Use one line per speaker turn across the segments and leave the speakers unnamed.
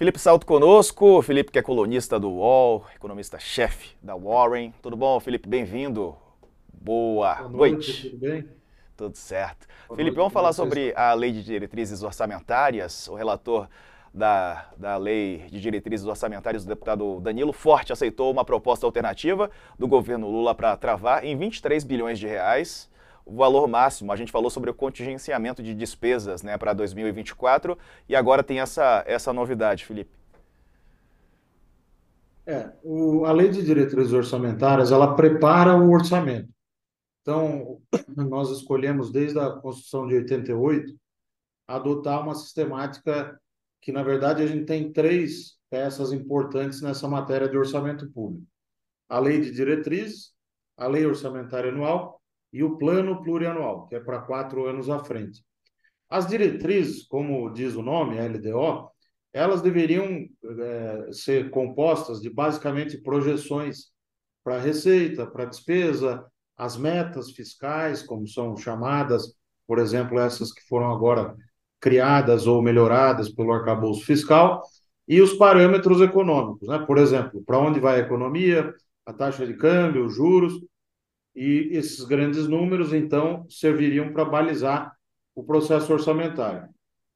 Felipe Salto conosco, Felipe que é colunista do UOL, economista-chefe da Warren. Tudo bom, Felipe? Bem-vindo. Boa
Boa noite,
noite.
tudo bem?
Tudo certo.
Boa
Felipe,
noite,
vamos
como é
falar
que você está?
sobre a Lei de Diretrizes Orçamentárias. O relator da Lei de Diretrizes Orçamentárias, o deputado Danilo Forte, aceitou uma proposta alternativa do governo Lula para travar em 23 bilhões de reais o valor máximo. A gente falou sobre o contingenciamento de despesas, né, para 2024 e agora tem essa novidade, Felipe.
A lei de diretrizes orçamentárias, ela prepara o orçamento. Então, nós escolhemos, desde a Constituição de 88, adotar uma sistemática que, na verdade, a gente tem três peças importantes nessa matéria de orçamento público. A lei de diretrizes, a lei orçamentária anual e o plano plurianual, que é para 4 anos à frente. As diretrizes, como diz o nome, LDO, elas deveriam ser compostas de basicamente projeções para receita, para despesa, as metas fiscais, como são chamadas, por exemplo, essas que foram agora criadas ou melhoradas pelo arcabouço fiscal, e os parâmetros econômicos, né? Por exemplo, para onde vai a economia, a taxa de câmbio, os juros, e esses grandes números, então, serviriam para balizar o processo orçamentário.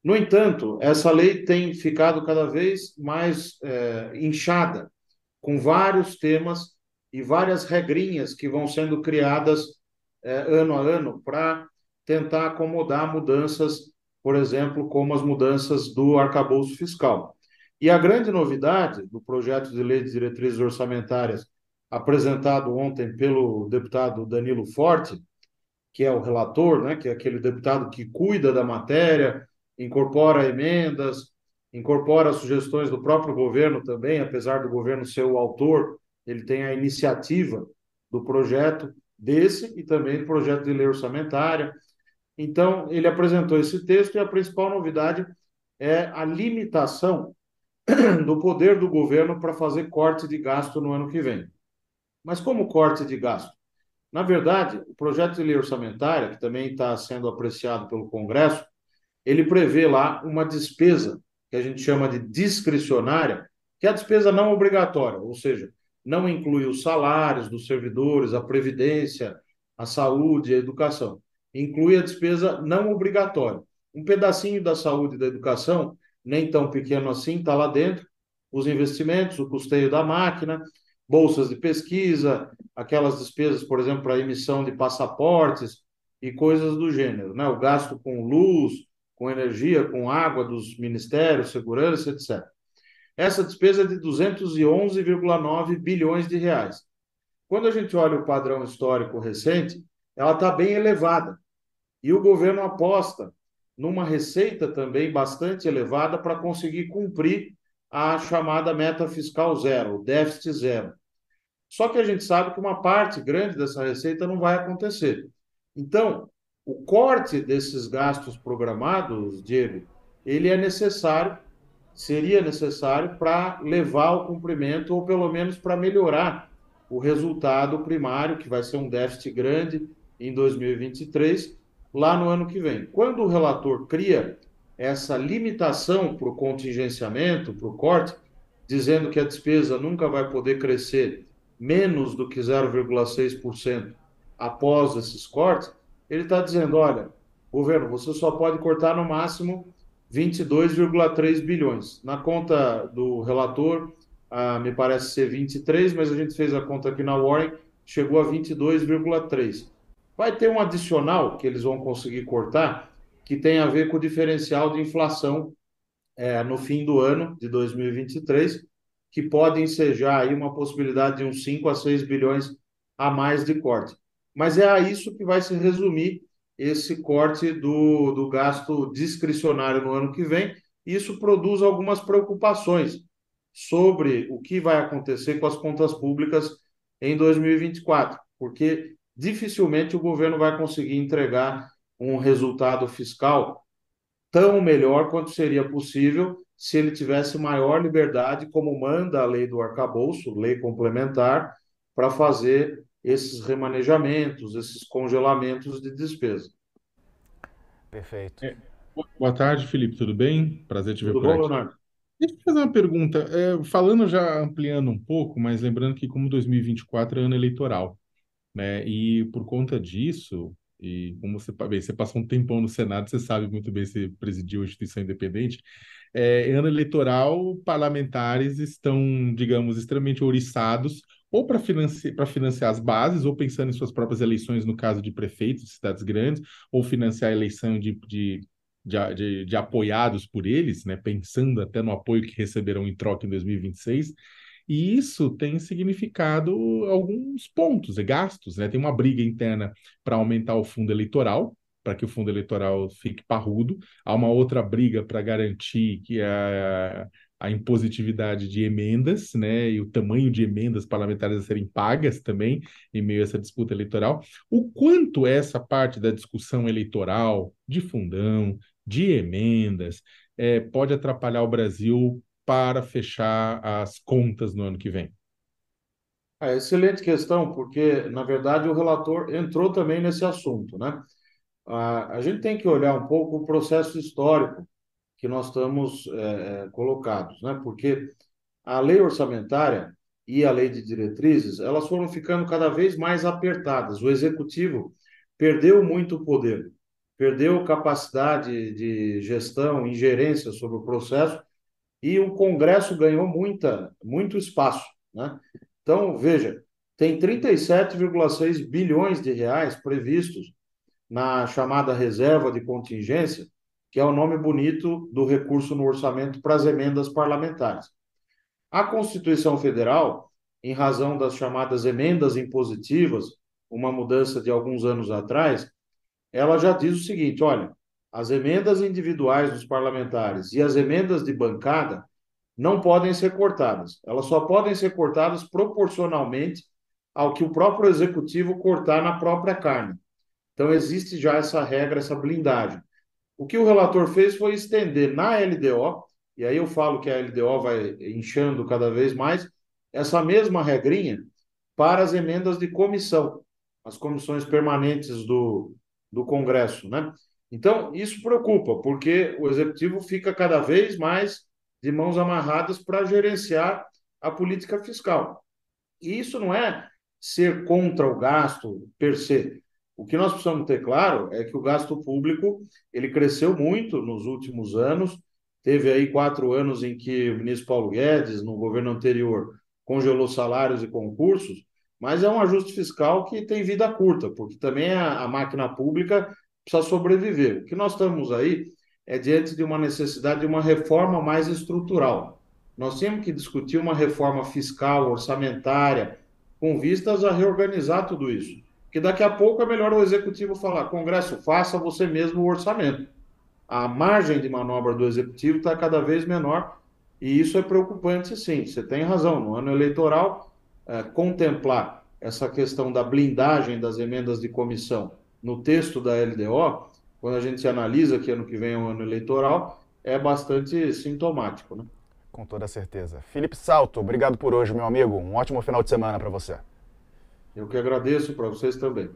No entanto, essa lei tem ficado cada vez mais inchada, com vários temas e várias regrinhas que vão sendo criadas ano a ano para tentar acomodar mudanças, por exemplo, como as mudanças do arcabouço fiscal. E a grande novidade do projeto de lei de diretrizes orçamentárias apresentado ontem pelo deputado Danilo Forte, que é o relator, né, que é aquele deputado que cuida da matéria, incorpora emendas, incorpora sugestões do próprio governo também, apesar do governo ser o autor, ele tem a iniciativa do projeto desse e também do projeto de lei orçamentária. Então, ele apresentou esse texto e a principal novidade é a limitação do poder do governo para fazer corte de gasto no ano que vem. Mas como corte de gasto? Na verdade, o projeto de lei orçamentária, que também está sendo apreciado pelo Congresso, ele prevê lá uma despesa que a gente chama de discricionária, que é a despesa não obrigatória, ou seja, não inclui os salários dos servidores, a previdência, a saúde, a educação. Inclui a despesa não obrigatória. Um pedacinho da saúde e da educação, nem tão pequeno assim, está lá dentro, os investimentos, o custeio da máquina, bolsas de pesquisa, aquelas despesas, por exemplo, para emissão de passaportes e coisas do gênero, né? O gasto com luz, com energia, com água dos ministérios, segurança, etc. Essa despesa é de 211,9 bilhões de reais. Quando a gente olha o padrão histórico recente, ela está bem elevada. E o governo aposta numa receita também bastante elevada para conseguir cumprir a chamada meta fiscal zero, o déficit zero. Só que a gente sabe que uma parte grande dessa receita não vai acontecer. Então, o corte desses gastos programados, Diego, ele é necessário, seria necessário para levar ao cumprimento, ou pelo menos para melhorar o resultado primário, que vai ser um déficit grande em 2023, lá no ano que vem. Quando o relator cria essa limitação para o contingenciamento, para o corte, dizendo que a despesa nunca vai poder crescer menos do que 0,6% após esses cortes, ele está dizendo: olha, governo, você só pode cortar no máximo 22,3 bilhões. Na conta do relator, me parece ser 23, mas a gente fez a conta aqui na Warren, chegou a 22,3. Vai ter um adicional que eles vão conseguir cortar, que tem a ver com o diferencial de inflação no fim do ano de 2023, que pode ensejar aí uma possibilidade de uns 5 a 6 bilhões a mais de corte. Mas é a isso que vai se resumir esse corte do gasto discricionário no ano que vem. Isso produz algumas preocupações sobre o que vai acontecer com as contas públicas em 2024, porque dificilmente o governo vai conseguir entregar um resultado fiscal tão melhor quanto seria possível se ele tivesse maior liberdade, como manda a lei do arcabouço, lei complementar, para fazer esses remanejamentos, esses congelamentos de despesa.
Perfeito.
Boa tarde, Felipe, tudo bem? Prazer te ver
Tudo
por
bom,
aqui.
Leonardo?
Deixa eu fazer uma pergunta. Falando já ampliando um pouco, mas lembrando que como 2024 é ano eleitoral, né? E por conta disso, e como bem, você passou um tempão no Senado, você sabe muito bem, você presidiu a instituição independente. Ano eleitoral, parlamentares estão, digamos, extremamente ouriçados, ou para financiar as bases, ou pensando em suas próprias eleições, no caso de prefeitos de cidades grandes, ou financiar a eleição de apoiados por eles, né? Pensando até no apoio que receberão em troca em 2026. E isso tem significado alguns pontos, gastos, né? Tem uma briga interna para aumentar o fundo eleitoral, para que o fundo eleitoral fique parrudo. Há uma outra briga para garantir que a impositividade de emendas, né? E o tamanho de emendas parlamentares a serem pagas também em meio a essa disputa eleitoral. O quanto essa parte da discussão eleitoral, de fundão, de emendas, pode atrapalhar o Brasil para fechar as contas no ano que vem?
Excelente questão, porque, na verdade, o relator entrou também nesse assunto, né? A gente tem que olhar um pouco o processo histórico que nós estamos colocados, né? Porque a lei orçamentária e a lei de diretrizes, elas foram ficando cada vez mais apertadas. O executivo perdeu muito poder, perdeu capacidade de gestão, ingerência sobre o processo, e o Congresso ganhou muito espaço, né? Então, veja, tem 37,6 bilhões de reais previstos na chamada reserva de contingência, que é o nome bonito do recurso no orçamento para as emendas parlamentares. A Constituição Federal, em razão das chamadas emendas impositivas, uma mudança de alguns anos atrás, ela já diz o seguinte: olha, as emendas individuais dos parlamentares e as emendas de bancada não podem ser cortadas. Elas só podem ser cortadas proporcionalmente ao que o próprio executivo cortar na própria carne. Então, existe já essa regra, essa blindagem. O que o relator fez foi estender na LDO, e aí eu falo que a LDO vai inchando cada vez mais, essa mesma regrinha para as emendas de comissão, as comissões permanentes do Congresso, né? Então, isso preocupa, porque o executivo fica cada vez mais de mãos amarradas para gerenciar a política fiscal. E isso não é ser contra o gasto per se. O que nós precisamos ter claro é que o gasto público ele cresceu muito nos últimos anos. Teve aí 4 anos em que o ministro Paulo Guedes, no governo anterior, congelou salários e concursos, mas é um ajuste fiscal que tem vida curta, porque também a máquina pública precisa sobreviver. O que nós estamos aí é diante de uma necessidade de uma reforma mais estrutural. Nós temos que discutir uma reforma fiscal, orçamentária, com vistas a reorganizar tudo isso. Porque daqui a pouco é melhor o executivo falar: Congresso, faça você mesmo o orçamento. A margem de manobra do executivo está cada vez menor e isso é preocupante, sim. Você tem razão. No ano eleitoral, contemplar essa questão da blindagem das emendas de comissão no texto da LDO, quando a gente analisa que ano que vem é um ano eleitoral, é bastante sintomático, né?
Com toda certeza. Felipe Salto, obrigado por hoje, meu amigo. Um ótimo final de semana para você.
Eu que agradeço para vocês também.